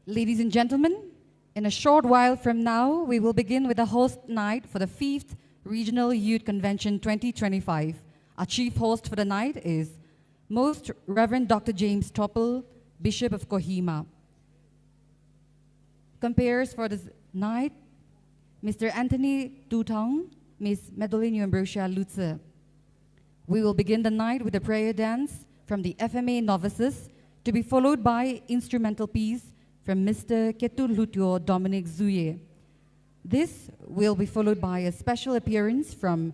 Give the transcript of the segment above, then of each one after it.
Ladies and gentlemen, in a short while from now, we will begin with the host night for the 5th Regional Youth Convention 2025. Our chief host for the night is Most Reverend Dr. James Topple, Bishop of Kohima. Compares for this night, Mr. Anthony Tutong, Ms. Madeline Ambrosia Lutze. We will begin the night with a prayer dance from the FMA novices, to be followed by instrumental piece from Mr. Ketu Lutyo Dominic Zuye. This will be followed by a special appearance from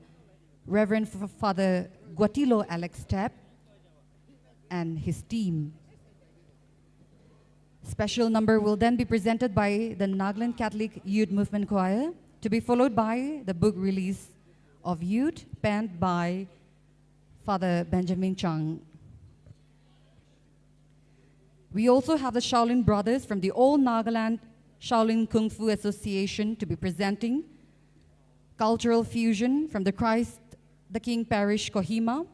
Reverend Father Guatilo Alex Tapp and his team. Special number will then be presented by the Nagaland Catholic Youth Movement Choir, to be followed by the book release of Youth, penned by Father Benjamin Chung. We also have the Shaolin Brothers from the Old Nagaland Shaolin Kung Fu Association to be presenting Cultural Fusion from the Christ the King Parish, Kohima.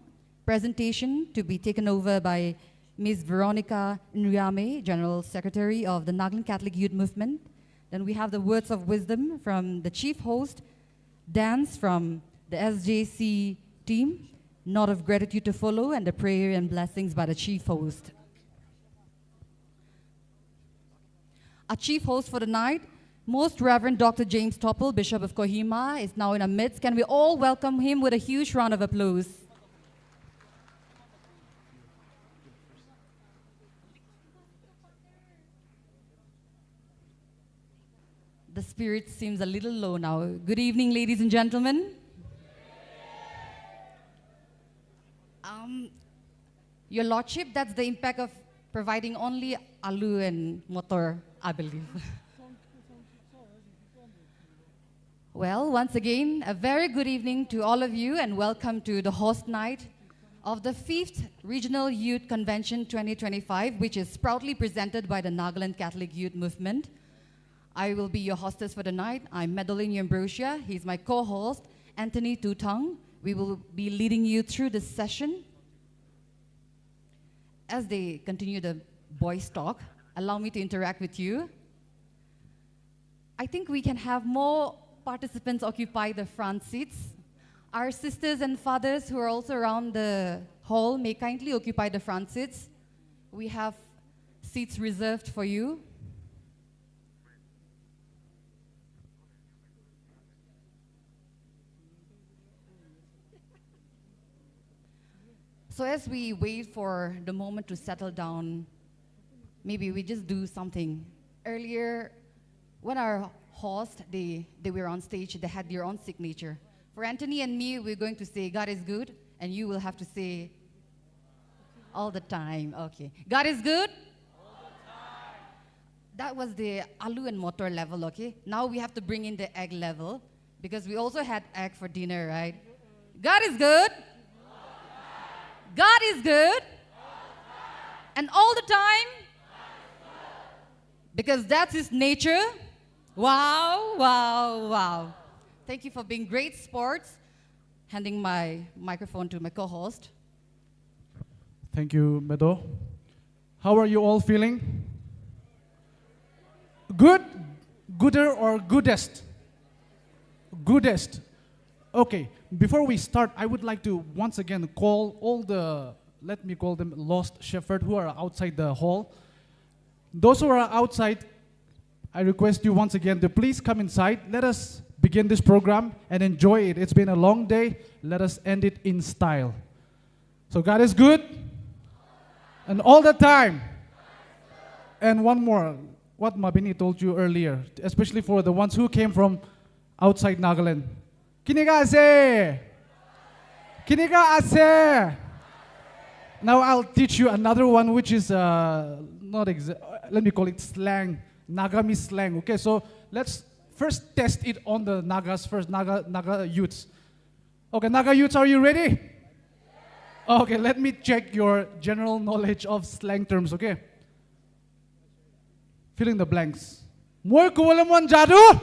Presentation to be taken over by Ms. Veronica Nriame, General Secretary of the Nagaland Catholic Youth Movement. Then we have the words of wisdom from the chief host, dance from the SJC team, note of gratitude to follow, and the prayer and blessings by the chief host. Our chief host for the night, Most Reverend Dr. James Topple, Bishop of Kohima, is now in our midst. Can we all welcome him with a huge round of applause? The spirit seems a little low now. Good evening, ladies and gentlemen. Your Lordship, that's the impact of providing only alu and motor, I believe. Well, once again, a very good evening to all of you and welcome to the host night of the 5th Regional Youth Convention 2025, which is proudly presented by the Nagaland Catholic Youth Movement. I will be your hostess for the night. I'm Madeline Ambrosia. He's my co-host, Anthony Tutong. We will be leading you through this session. As they continue the boys' talk, allow me to interact with you. I think we can have more participants occupy the front seats. Our sisters and fathers who are also around the hall may kindly occupy the front seats. We have seats reserved for you. So as we wait for the moment to settle down, maybe we just do something. Earlier, when our hosts, they were on stage, they had their own signature. For Anthony and me, we're going to say, God is good, and you will have to say, all the time. Okay. God is good? All the time. That was the alu and motor level, okay? Now we have to bring in the egg level, because we also had egg for dinner, right? God is good. God is good, and all the time, because that's his nature. Wow, wow, wow. Thank you for being great sports. Handing my microphone to my co-host. Thank you, Medo. How are you all feeling? Good, gooder, or goodest? Goodest. Okay, before we start, I would like to once again call all the, let me call them lost shepherds who are outside the hall. Those who are outside, I request you once again to please come inside. Let us begin this program and enjoy it. It's been a long day. Let us end it in style. So God is good, and all the time. And one more, what Mabini told you earlier, especially for the ones who came from outside Nagaland. Kiniga ase! Kiniga ase! Now I'll teach you another one which is not let me call it slang, Nagami slang. Okay, so let's first test it on the Nagas first, Naga youths. Okay, Naga youths, are you ready? Okay, let me check your general knowledge of slang terms, okay? Fill in the blanks. Moy kuwalamon jadu?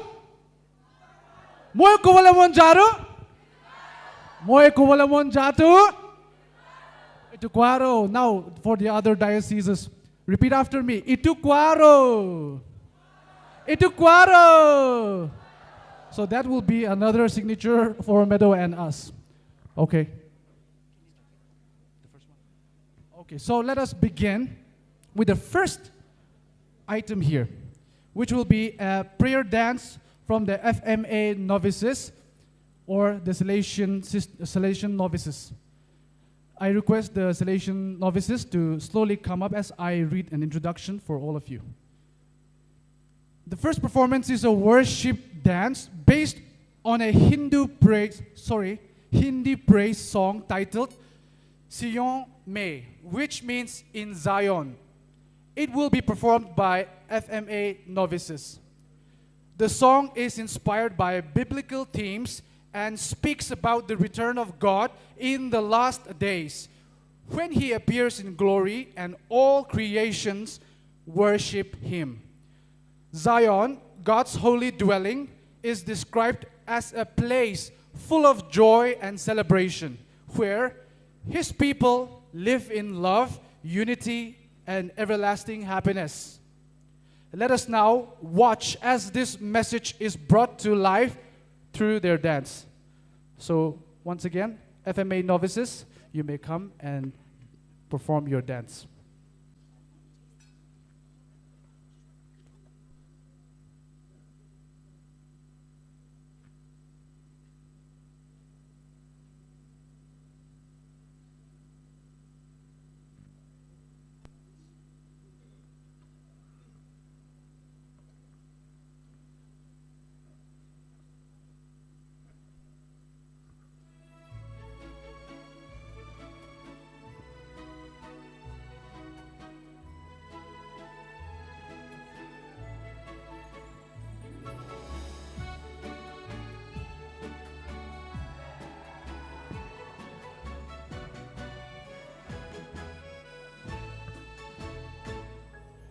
Moy kuwalamon jadu? Moy kuwalamon jadu? Itukwaro. Now, for the other dioceses, repeat after me. Itukwaro. Itu cuatro. So that will be another signature for Meadow and us. Okay. Okay, so let us begin with the first item here, which will be a prayer dance from the FMA novices or the Salesian novices. I request the Salesian novices to slowly come up as I read an introduction for all of you. The first performance is a worship dance based on a Hindi praise song titled ICYM, which means in Zion. It will be performed by FMA novices. The song is inspired by biblical themes and speaks about the return of God in the last days, when He appears in glory and all creations worship Him. Zion, God's holy dwelling, is described as a place full of joy and celebration, where His people live in love, unity, and everlasting happiness. Let us now watch as this message is brought to life through their dance. So, once again, FMA novices, you may come and perform your dance.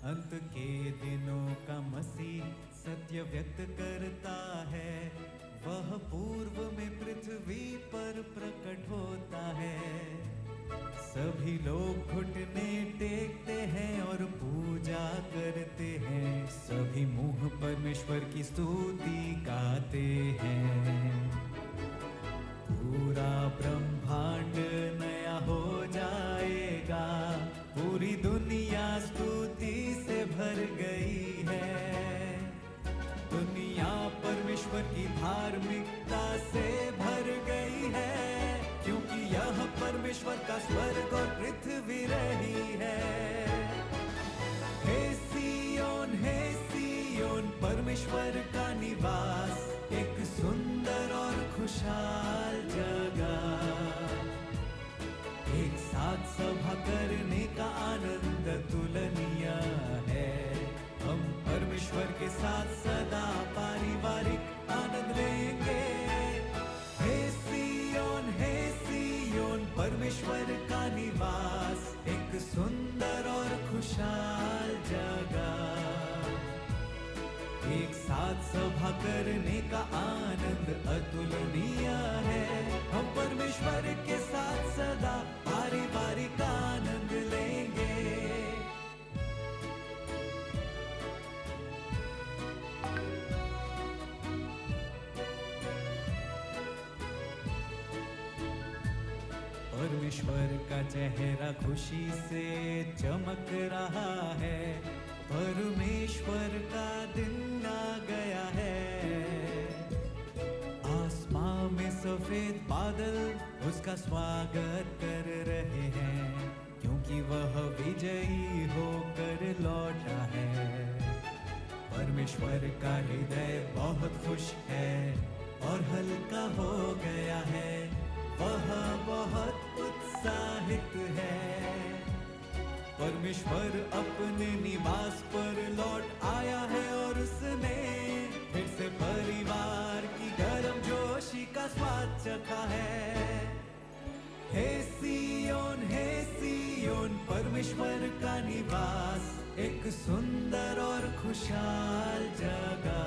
अंत के दिनों का मसीह सत्य व्यक्त करता है, वह पूर्व में पृथ्वी पर प्रकट होता है। सभी लोग घुटने टेकते हैं और पूजा करते हैं, सभी मुंह परमेश्वर की स्तुति गाते हैं। पूरा ब्रह्मांड नया हो जाएगा, पूरी दुनिया स्तुति से भर गई है। दुनिया परमेश्वर की धार्मिकता से भर गई है, क्योंकि यह परमेश्वर का स्वर्ग और पृथ्वी रही है। हे सियोन परमेश्वर का निवास, एक सुंदर और खुशहाल जगह। एक साथ सभा करने का आनंद अतुलनीय है, हम परमेश्वर के साथ सदा पारिवारिक आनंद लेंगे। हे सियोन परमेश्वर का निवास, एक सुंदर और खुशहाल जगह। एक साथ सभा करने का आनंद अतुलनीय है, हम परमेश्वर के साथ सदा पारिवारिक आनंद लेंगे। परमेश्वर का चेहरा खुशी से चमक रहा है, परमेश्वर का दिन आ गया है। आसमां में सफेद बादल उसका स्वागत कर रहे हैं, क्योंकि वह विजयी होकर लौटा है। परमेश्वर का हृदय बहुत खुश है और हल्का हो गया है, वह बहुत उत्साहित है। परमेश्वर अपने निवास पर लौट आया है और उसने फिर से परिवार की गर्मजोशी का स्वाद चखा है। हे सियोन परमेश्वर का निवास, एक सुंदर और खुशहाल जगह।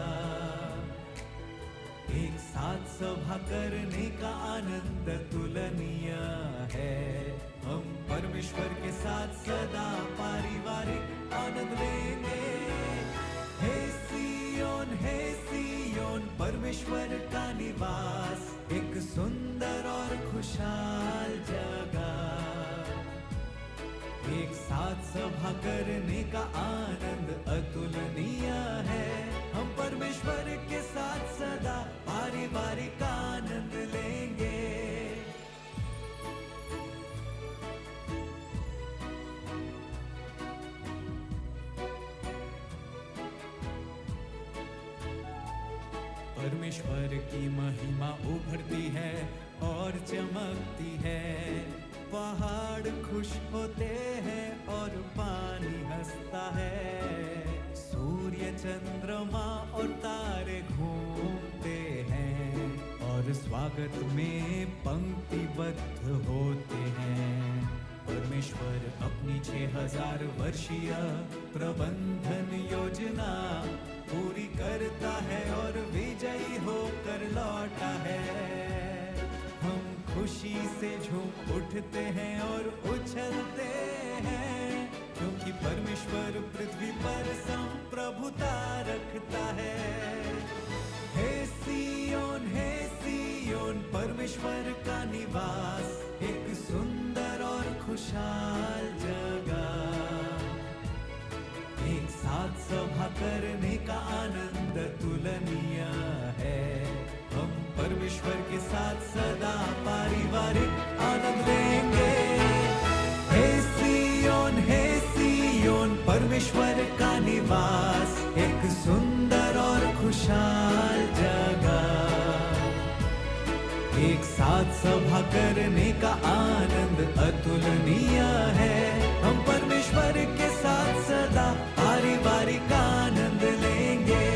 एक साथ सभा करने का आनंद अतुलनीय है, हम परमेश्वर के साथ सदा पारिवारिक आनंद लेंगे। हे परमेश्वर का निवास, एक सुंदर और खुशहाल जगह। एक साथ सभा करने का आनंद अतुलनीय है। हम परमेश्वर के साथ सदा पारिवारिक आनंद लेंगे। परमेश्वर की महिमा उभरती है और चमकती है। पहाड़ खुश होते हैं और पानी हंसता है। सूर्य चंद्रमा और तारे घूमते हैं और स्वागत में पंक्तिबद्ध होते हैं। परमेश्वर अपनी 6000 वर्षीय प्रबंधन योजना पूरी करता है और विजयी होकर लौटा है। हम खुशी से झूम उठते हैं और उछलते हैं, क्योंकि परमेश्वर पृथ्वी पर संप्रभुता रखता है। हे सियोन परमेश्वर का निवास, एक सुंदर और खुशहाल जगह। एक साथ सभा करने का आनंद तुलनीय है। हम परमेश्वर के साथ सदा पारिवारिक आनंद लेंगे। हे सियोन परमेश्वर का निवास, एक सुंदर और खुशहाल जगह। एक साथ सभा करने का आनंद अतुलनीय है। हम परमेश्वर के साथ सदा पारिवारिक आनंद लेंगे।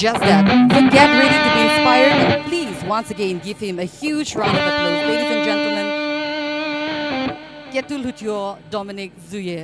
Just that. So get ready to be inspired, and please, once again, give him a huge round of applause. Ladies and gentlemen, Ketul Hutyo Dominic Zuye.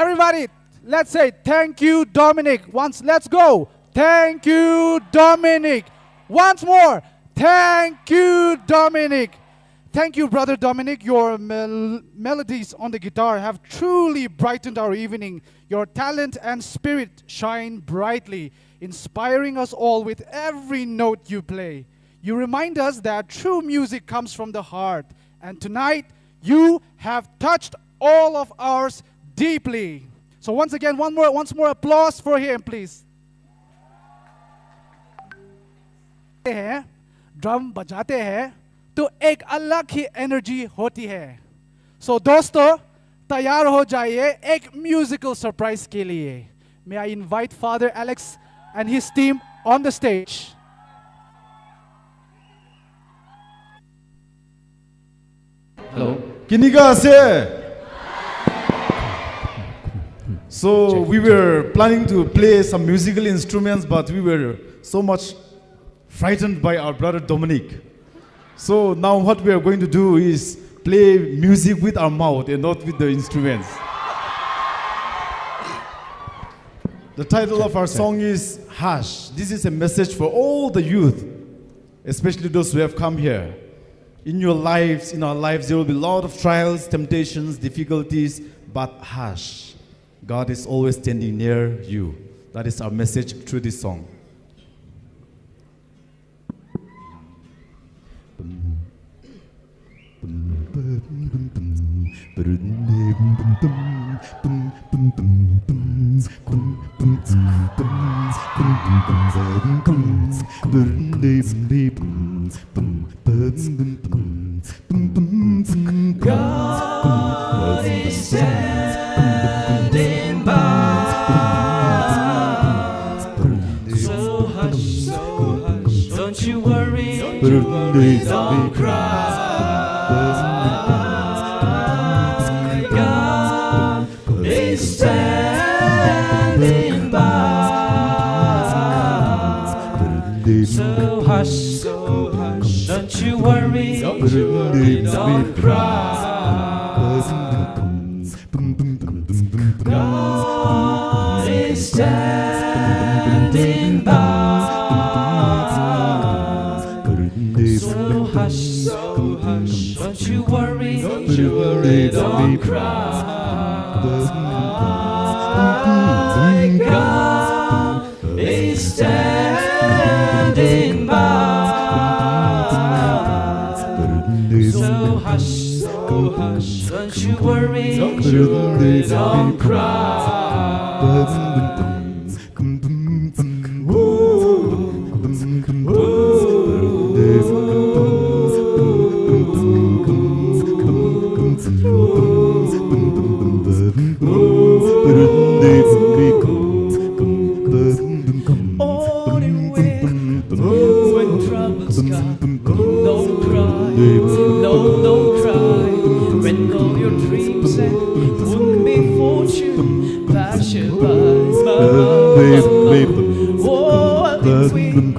Everybody, let's say thank you, Dominic. Once, let's go. Thank you, Dominic. Once more. Thank you, Dominic. Thank you, Brother Dominic. Your melodies on the guitar have truly brightened our evening. Your talent and spirit shine brightly, inspiring us all with every note you play. You remind us that true music comes from the heart. And tonight, you have touched all of ours deeply. So once again, once more applause for him, please. Drum बजाते हैं तो एक अलग ही energy होती है. So दोस्तों, तैयार हो जाइए एक म्यूजिकल सरप्राइज के लिए. May I invite Father Alex and his team on the stage. Hello. Kiniga ase. So we were planning to play some musical instruments, but we were so much frightened by our brother Dominic. So now what we are going to do is play music with our mouth and not with the instruments. The title of our song is Hush. This is a message for all the youth, especially those who have come here. In your lives, in our lives, there will be a lot of trials, temptations, difficulties, but hush. God is always standing near you. That is our message through this song. God is standing by. So hush, don't you worry, don't cry. God is standing by. So hush, don't you worry, don't cry. God is standing by. So hush, don't you worry, don't cry. God is standing by. So hush, don't you worry, don't cry. When troubles come, don't cry, don't cry. When all your dreams and would be fortune pass you by. Oh, I think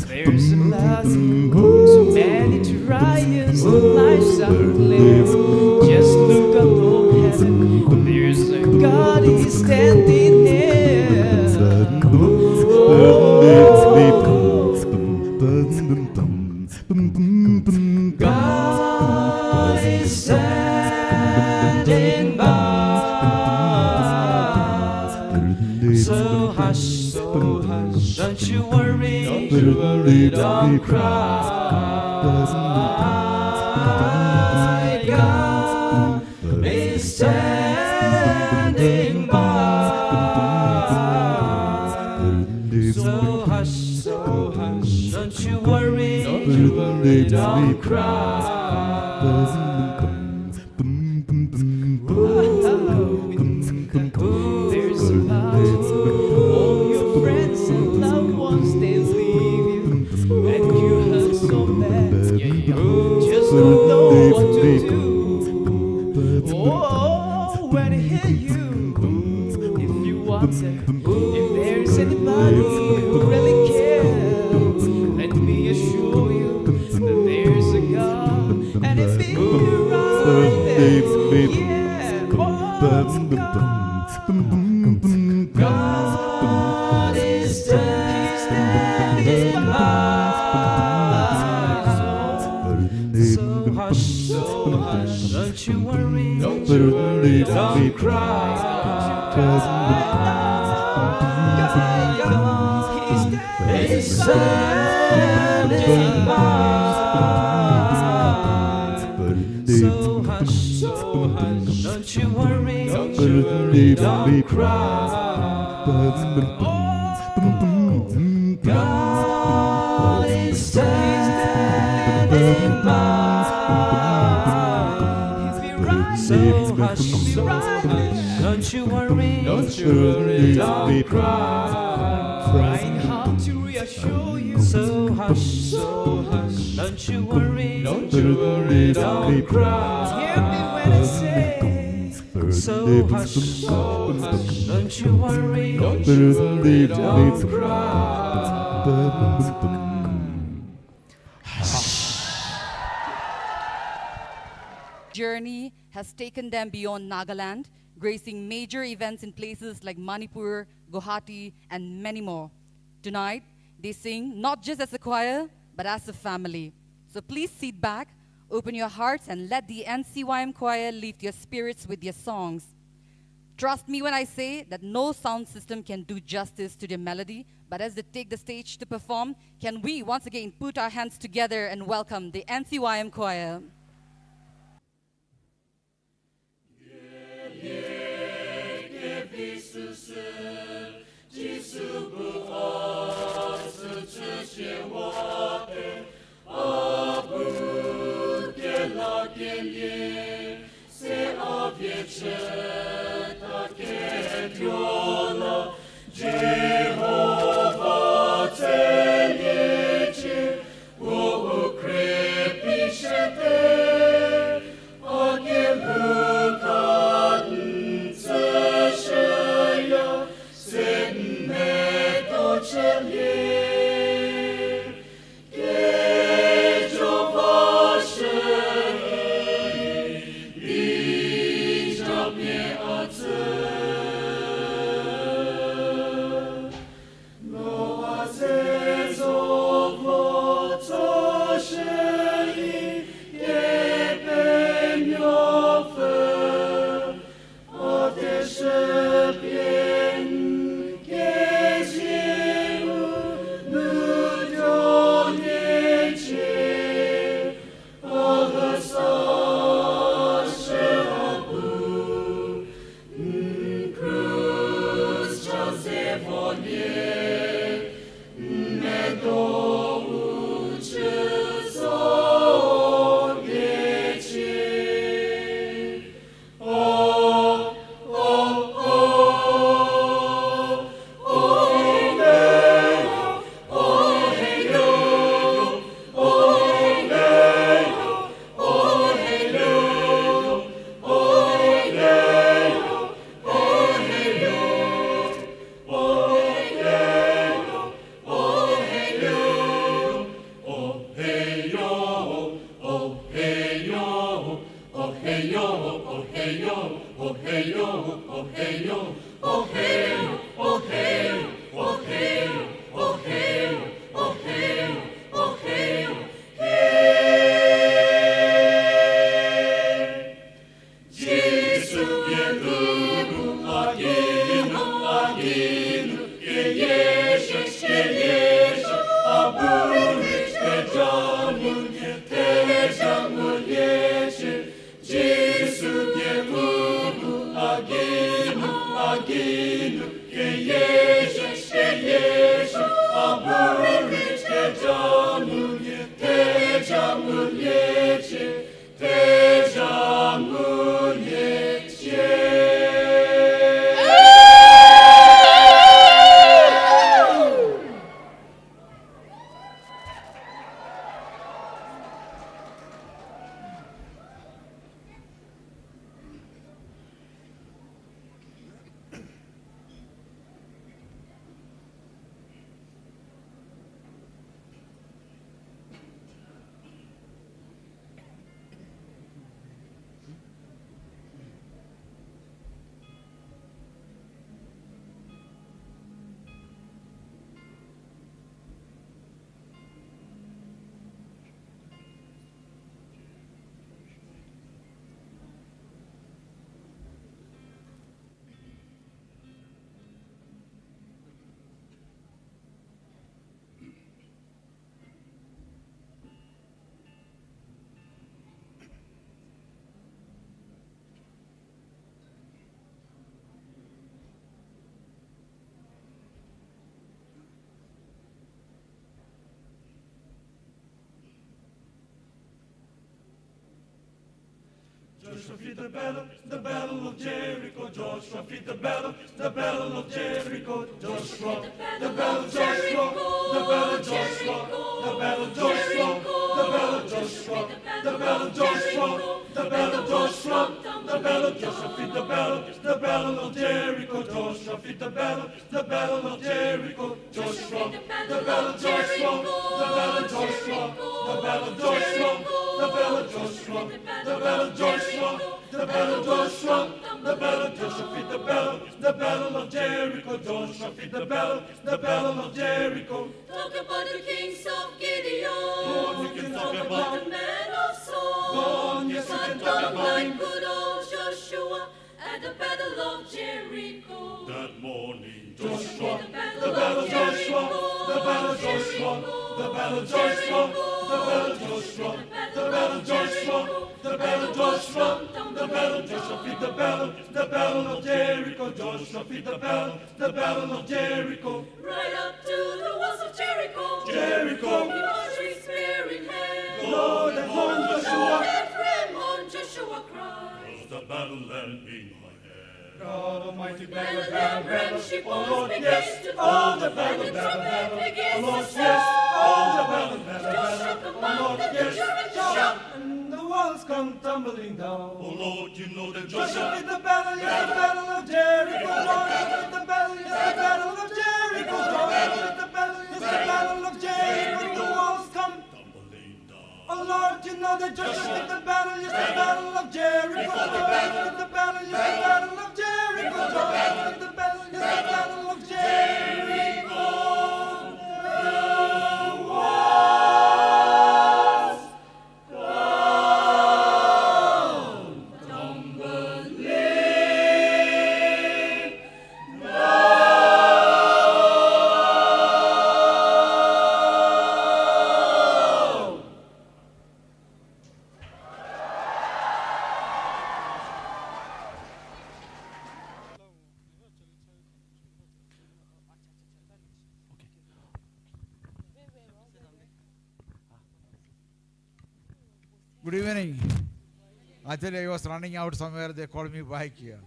there's a lot, so many trials and lives I've lived. Just look up on heaven, there's a God is standing here. God is standing by. So hush, don't you worry, don't cry. God is standing by. So hush, don't you worry, don't cry. There's a lot, all your friends and loved ones, they leave you, and you hurt so bad, you just don't know what to do. Oh, when I hear you, if you want it, if there's anybody who really cares, let me assure you that there's a God, and it's been right there. Yeah, oh, God. God is standing by. So hush, don't you worry, don't cry. God is standing by. So hush, don't you worry, don't cry. God is standing by. So hush, don't you worry, don't cry. Trying hard to reassure you. So hush, don't you worry, don't cry. Hear me when I say. So hush, don't you worry, don't cry. Journey has taken them beyond Nagaland, gracing major events in places like Manipur, Guwahati, and many more. Tonight, they sing not just as a choir, but as a family. So please sit back, open your hearts, and let the NCYM choir lift your spirits with their songs. Trust me when I say that no sound system can do justice to their melody, but as they take the stage to perform, can we once again put our hands together and welcome the NCYM choir. Joshua feed the battle of Jericho. Joshua feed the battle of Jericho. Joshua, the battle Joshua, the battle Joshua, the battle Joshua, the battle Joshua, the battle Joshua, the battle Joshua, the battle Joshua feed the battle of Jericho. Joshua feed the battle of Jericho. Joshua, the battle Joshua, the battle Joshua, the battle Joshua, the battle Joshua, the battle Joshua, the battle Joshua, the battle Joshua feed the battle of Jericho. Joshua feed the battle of Jericho. Talk about the kings of Gideon. Go on, you can talk about the men of Saul. Go on, yes, you can talk about like good old Joshua at the battle of Jericho. That morning, Joshua, the battle Joshua, the battle Joshua, the battle Joshua, the battle Joshua, the battle Joshua, the battle Joshua, the battle Joshua feed the battle of Jericho. Joshua feed the battle of Jericho. Right up to the walls of Jericho. Jericho. He was with spear in hand. Lord and on Joshua. Ephraim on Joshua cried. The battle land in my hand. God Almighty, battle, And the battle, battle. friendship Oh was Lord, began yes. to Oh, fall. the battle, And the battle, trumpet battle. began Oh to Lord, sound. yes. Oh, the battle, battle, Joshua battle. Oh commanded Lord, the yes. children to Shout, shout. and the walls come tumbling down. Oh Lord, you know that Joshua Joshua with the battle, yes, the battle of Jericho. Joshua with the battle, yes, the battle of Jericho. Joshua with the battle, yes, the battle of Jericho. The walls come. tumbling down. Oh Lord, you know that Joshua with the battle, yes, the battle of Jericho. Joshua with the battle, yes, the battle of Jericho. Joshua with the battle, yes, the battle of Jericho. The walls come tumbling down. Good evening. Actually, I was running out somewhere. They called me back here.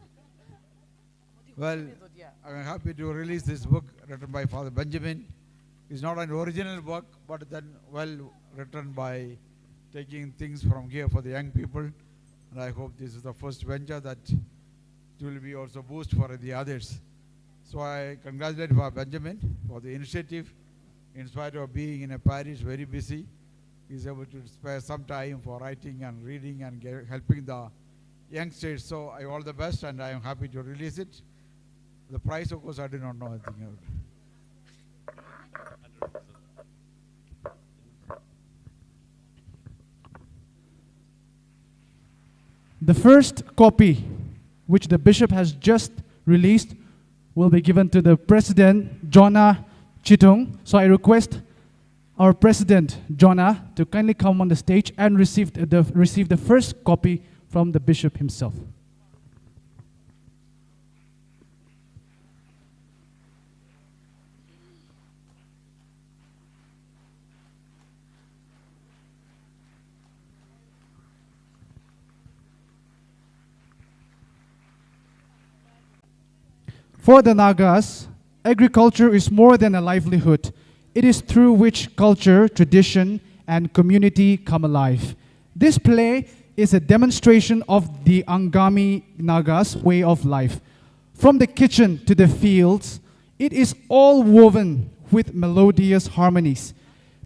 Well, I'm happy to release this book written by Father Benjamin. It's not an original book, but then well written by taking things from here for the young people. And I hope this is the first venture that it will be also boost for the others. So I congratulate Father Benjamin for the initiative. In spite of being in a parish very busy, he's able to spare some time for writing and reading and helping the youngsters. So I all the best, and I am happy to release it. The price, of course, I do not know anything about. The first copy, which the bishop has just released, will be given to the President, Jonah Chitung. So I request our President, Jonah, to kindly come on the stage and receive the first copy from the bishop himself. For the Nagas, agriculture is more than a livelihood. It is through which culture, tradition, and community come alive. This play is a demonstration of the Angami Nagas' way of life. From the kitchen to the fields, it is all woven with melodious harmonies.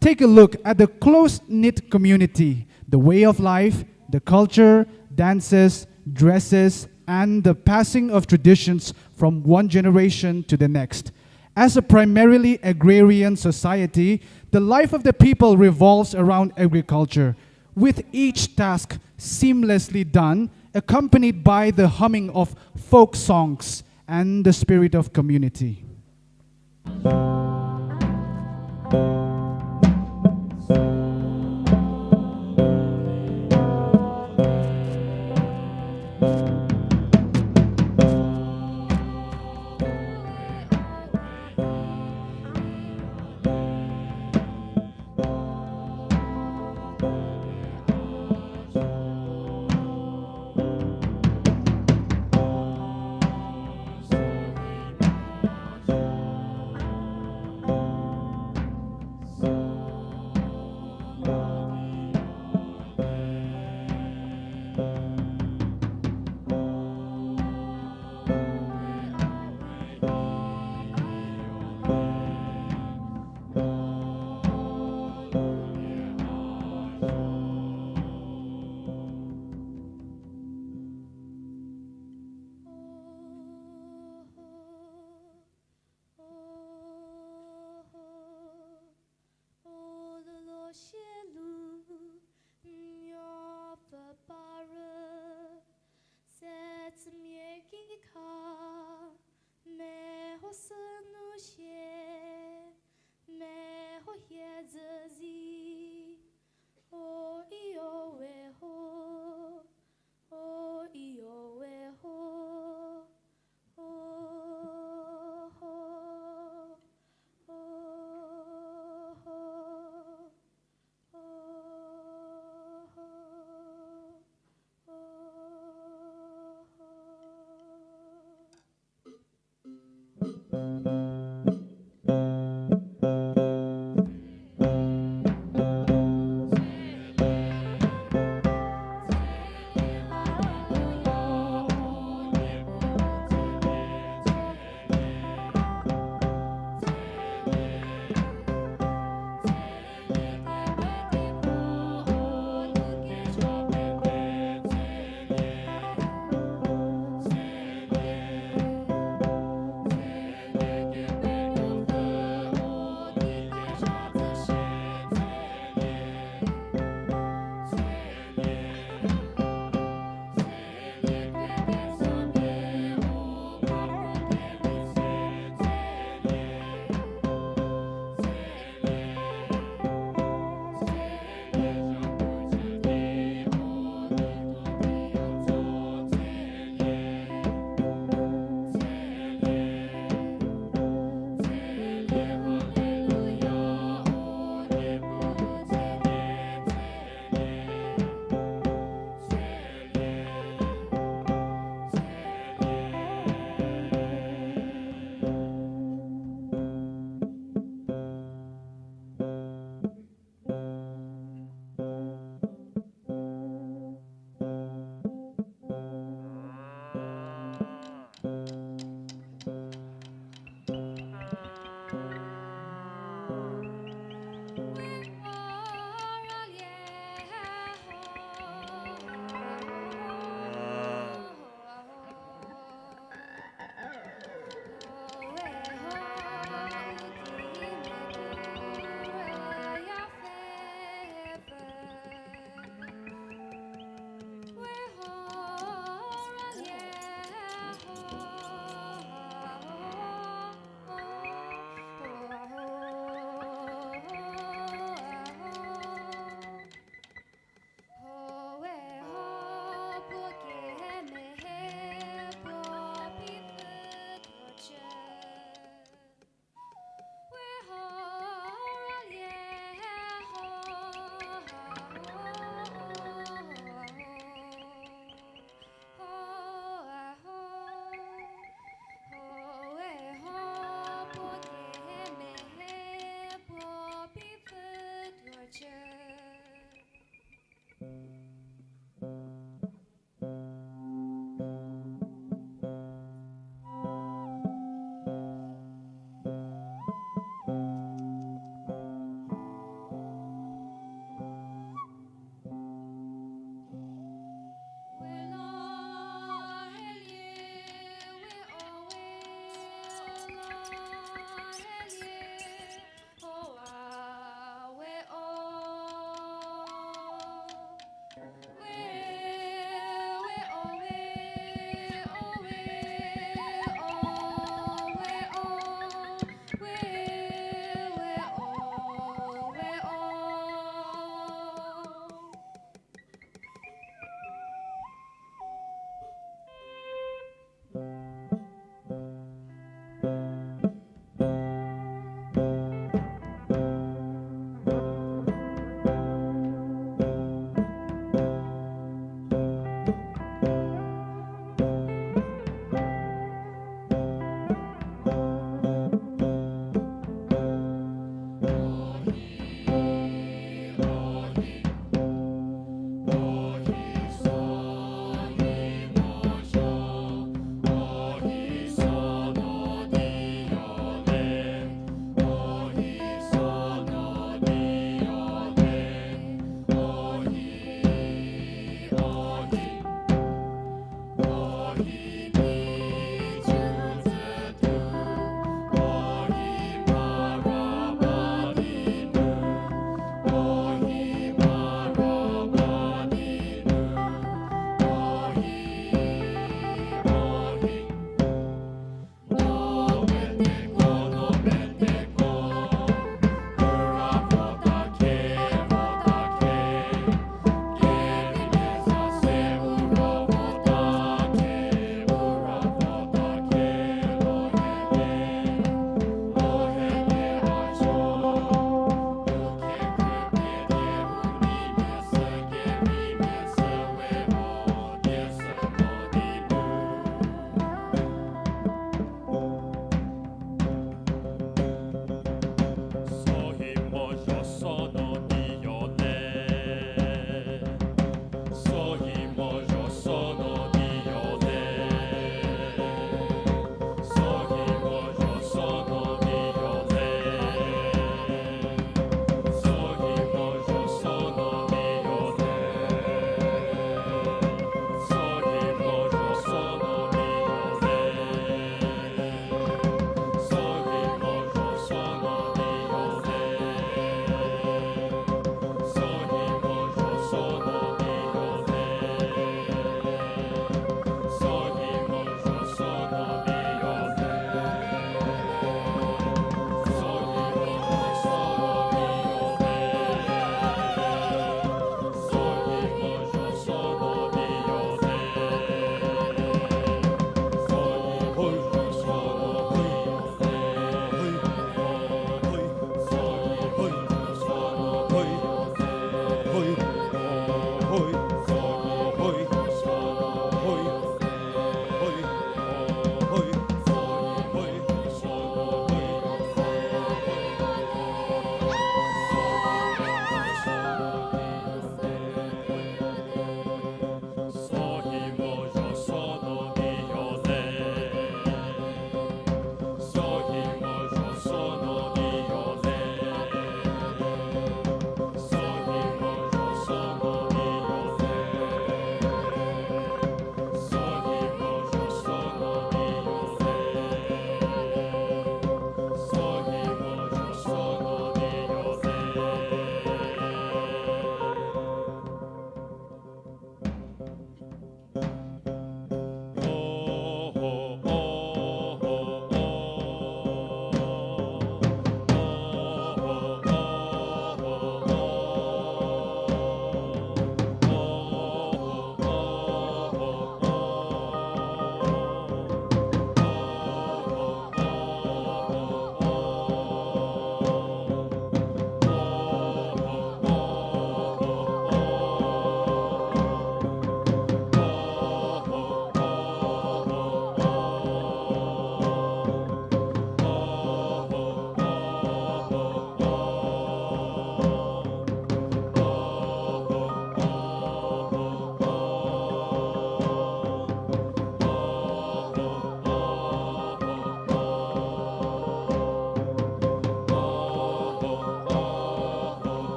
Take a look at the close-knit community, the way of life, the culture, dances, dresses, and the passing of traditions from one generation to the next. As a primarily agrarian society, the life of the people revolves around agriculture, with each task seamlessly done, accompanied by the humming of folk songs and the spirit of community.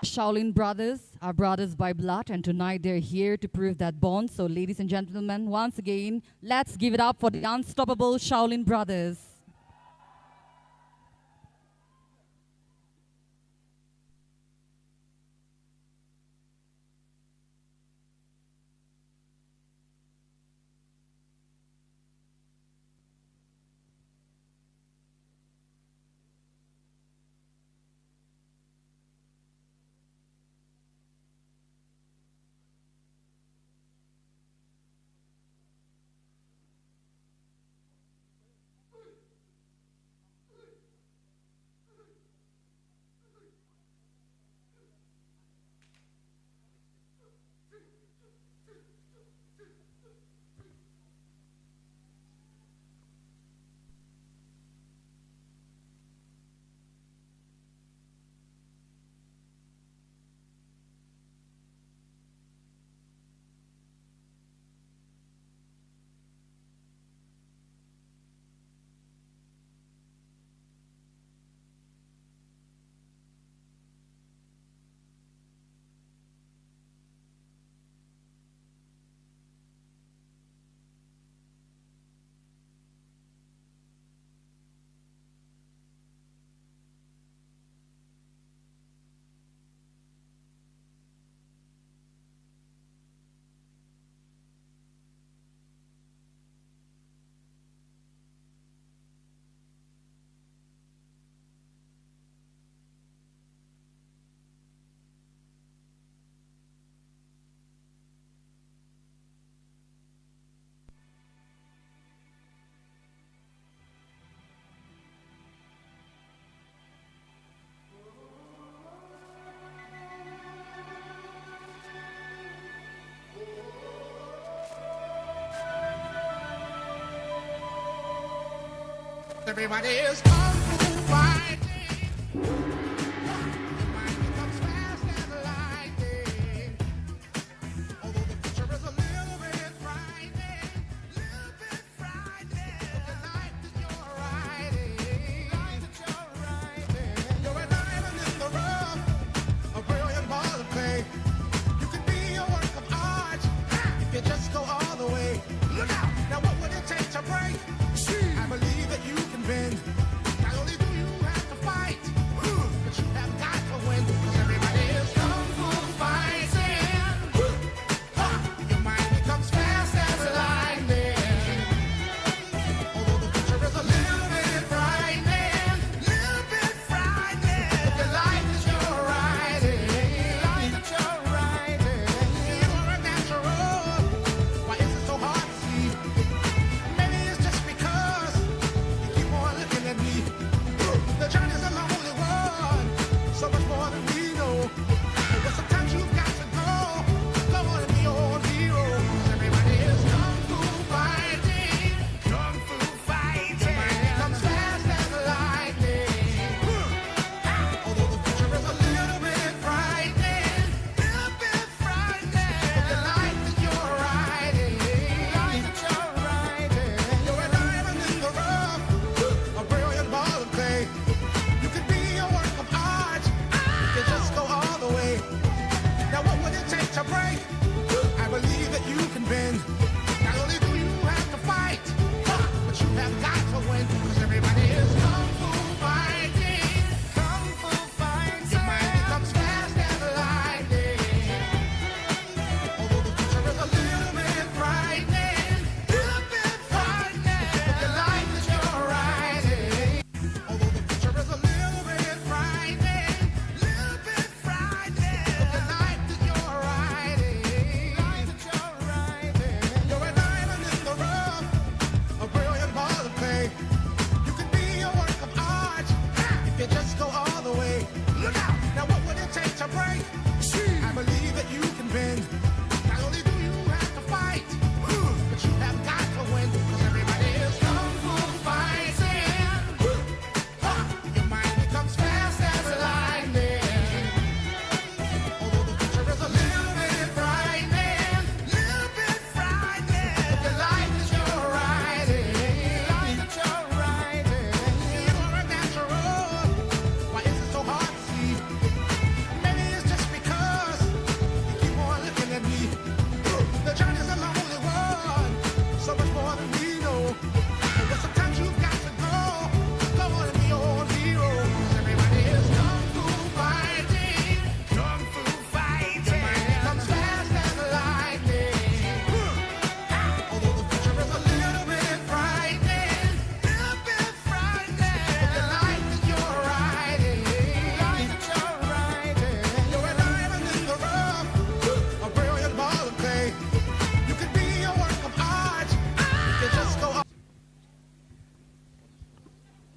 Shaolin brothers, our brothers by blood, and tonight they're here to prove that bond. So ladies and gentlemen, once again, let's give it up for the unstoppable Shaolin brothers. Everybody is kung fu fighting. Your mind becomes fast as lightning. Although the picture is a little bit frightening, but the life that you're riding, you're a diamond in the rough, a brilliant ball of clay. You could be a work of art if you just go all the way. Look out! Now what would it take to break? I believe that you can bend. Not only do you have to fight,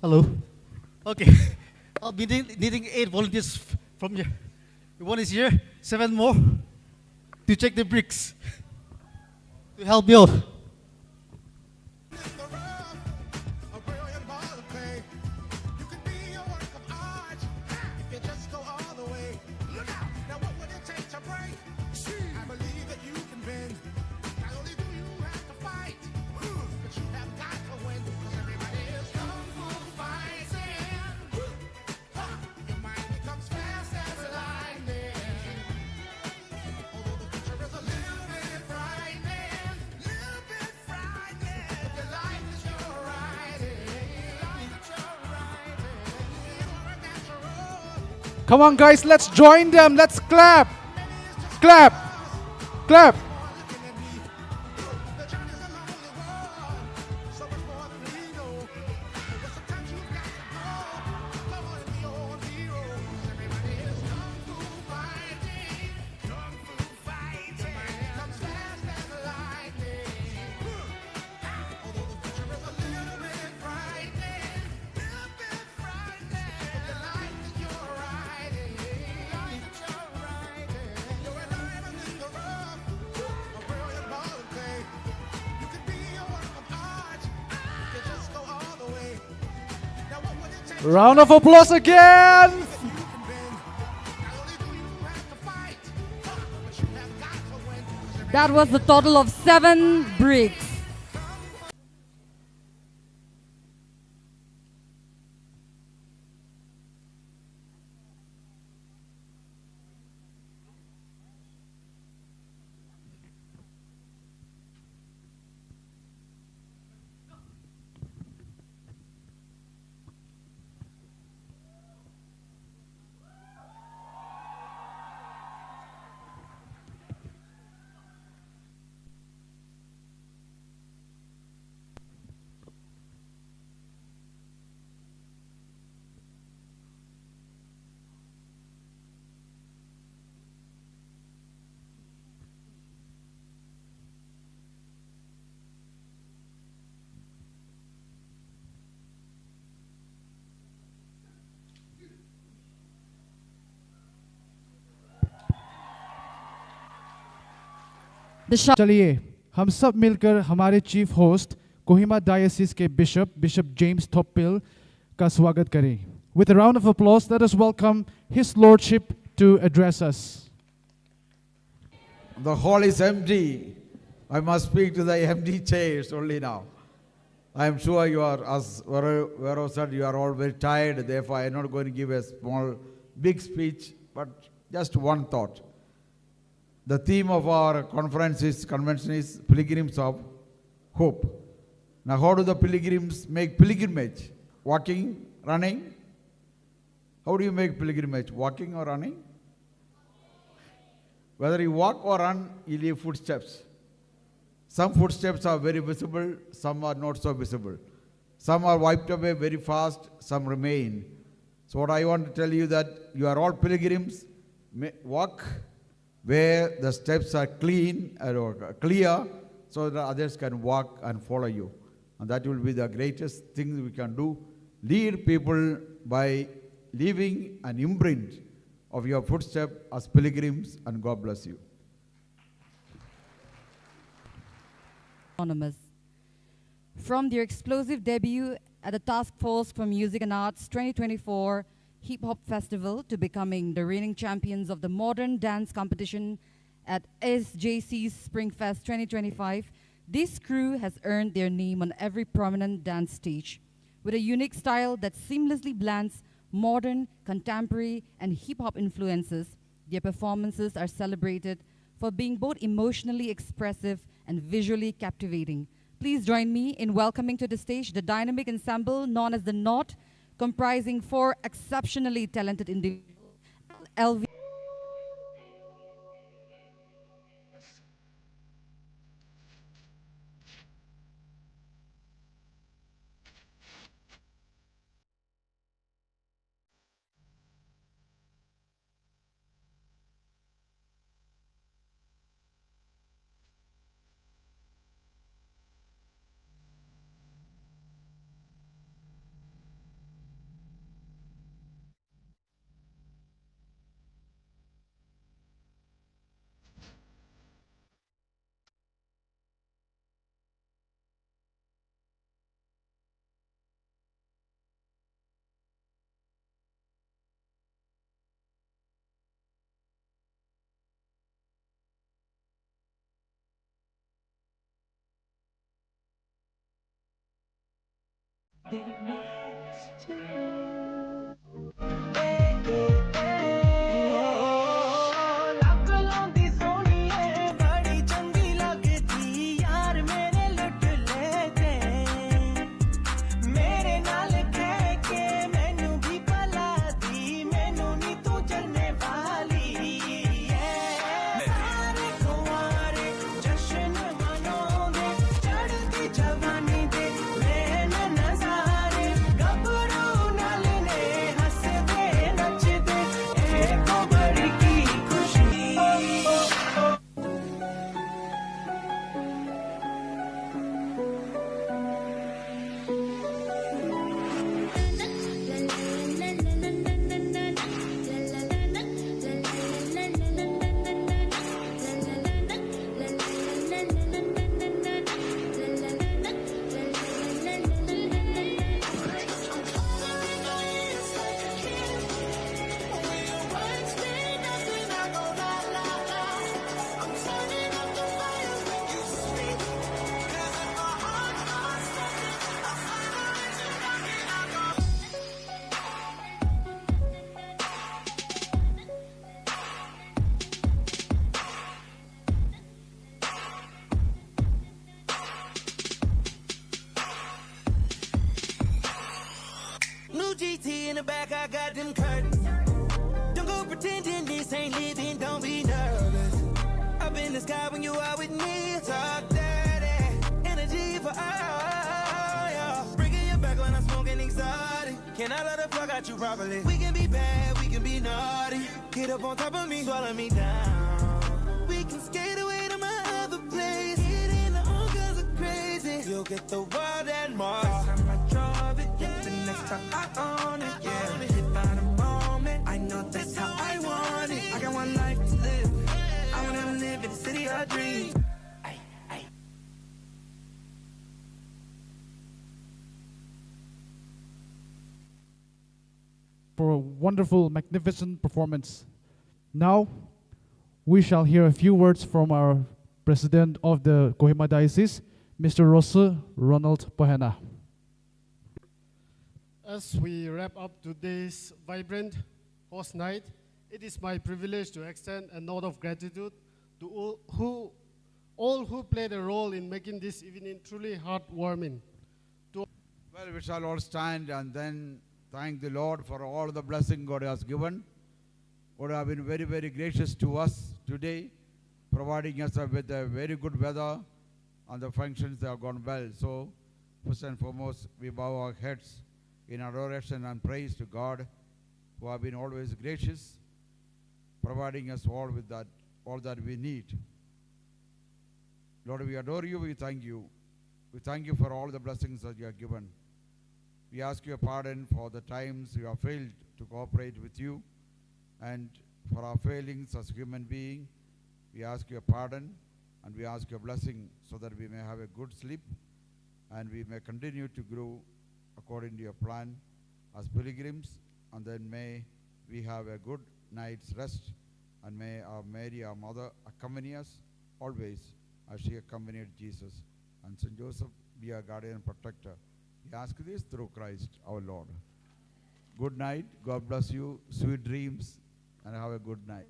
Hello. Okay. I'll be needing 8 volunteers from you. One is here, 7 more to check the bricks to help me out. A brilliant ball of clay. You could be a work of art if you just go all the way. Look out! Now what would it take to break? I believe that you can bend. Not only do you have to fight, but you have got to win. 'Cause everybody is kung fu fighting. Your mind becomes fast as lightning. Although the future is a little bit frightening, little bit frightening. But your life is your writing, life is your writing. You're a natural. Come on, guys, let's join them. Let's clap. Clap. Clap. Looking at me, the journey's a lonely one. So much more than we know. But sometimes you've got to go. Come on and be your own hero. 'Cause everybody is kung fu fighting. Kung fu fighting. Your mind becomes fast as lightning. Although the future is a little bit frightening, little bit frightening. But your life is your writing, life is your writing. You're a diamond in the rough, a brilliant ball of clay. You could be a work of art if you just go all the way. Now what would it take to Round of applause again. that you can bend? Not only do you have to fight, but you have got to win. 'Cause every That was the total of 7 bricks. The चलिए हम सब मिलकर हमारे chief host Kohima diocese के bishop James Thoppil का स्वागत करें. With a round of applause, let us welcome His Lordship to address us. The hall is empty. I must speak to the empty chairs only now. I am sure you are, as Vero said, you are all very tired. Therefore, I am not going to give a big speech, but just one thought. The theme of our convention is Pilgrims of Hope. Now, how do the pilgrims make pilgrimage? Walking, running? How do you make pilgrimage? Walking or running? Whether you walk or run, you leave footsteps. Some footsteps are very visible, some are not so visible. Some are wiped away very fast, some remain. So what I want to tell you that you are all pilgrims. Walk where the steps are clean or clear so that others can walk and follow you. And that will be the greatest thing we can do. Lead people by leaving an imprint of your footstep as pilgrims, and God bless you. Anonymous. From their explosive debut at the Task Force for Music and Arts 2024 Hip Hop Festival to becoming the reigning champions of the modern dance competition at SJC's Springfest 2025, this crew has earned their name on every prominent dance stage. With a unique style that seamlessly blends modern, contemporary, and hip-hop influences, their performances are celebrated for being both emotionally expressive and visually captivating. Please join me in welcoming to the stage the dynamic ensemble known as the Knot, comprising 4 exceptionally talented individuals. LV New GT in the back, I got them curtains. Don't go pretending this ain't living, don't be nervous. Up in the sky when you are with me, talk dirty. Energy for all, yeah. Bringing you back when I'm smoking exotic. Can I let the fuck out you properly? We can be bad, we can be naughty. Get up on top of me, swallow me down. We can skate away to my other place. Get into all kinds of crazy. You'll get the world and more. Next time I drove it, yeah. The next time I own it, yeah. Hit by the moment, I know that's how I want it. I got one life to live. I wanna live in the city of dreams. For a wonderful, magnificent performance. Now, we shall hear a few words from our President of the Kohima Diocese, Mr. Rosse Ronald Pohena. As we wrap up today's vibrant host night, it is my privilege to extend a note of gratitude to all who played a role in making this evening truly heartwarming. Well, we shall all stand and then thank the Lord for all the blessing God has given. God has been very, very gracious to us today, providing us with a very good weather, and the functions have gone well. So, first and foremost, we bow our heads in adoration and praise to God, who have been always gracious, providing us all with that, all that we need. Lord, we adore you, we thank you. We thank you for all the blessings that you have given. We ask your pardon for the times we have failed to cooperate with you, and for our failings as human beings. We ask your pardon, and we ask your blessing so that we may have a good sleep, and we may continue to grow according to your plan as pilgrims, and then may we have a good night's rest, and may our Mary, our mother, accompany us always as she accompanied Jesus, and St. Joseph be our guardian and protector. We ask this through Christ our Lord. Good night. God bless you. Sweet dreams, and have a good night.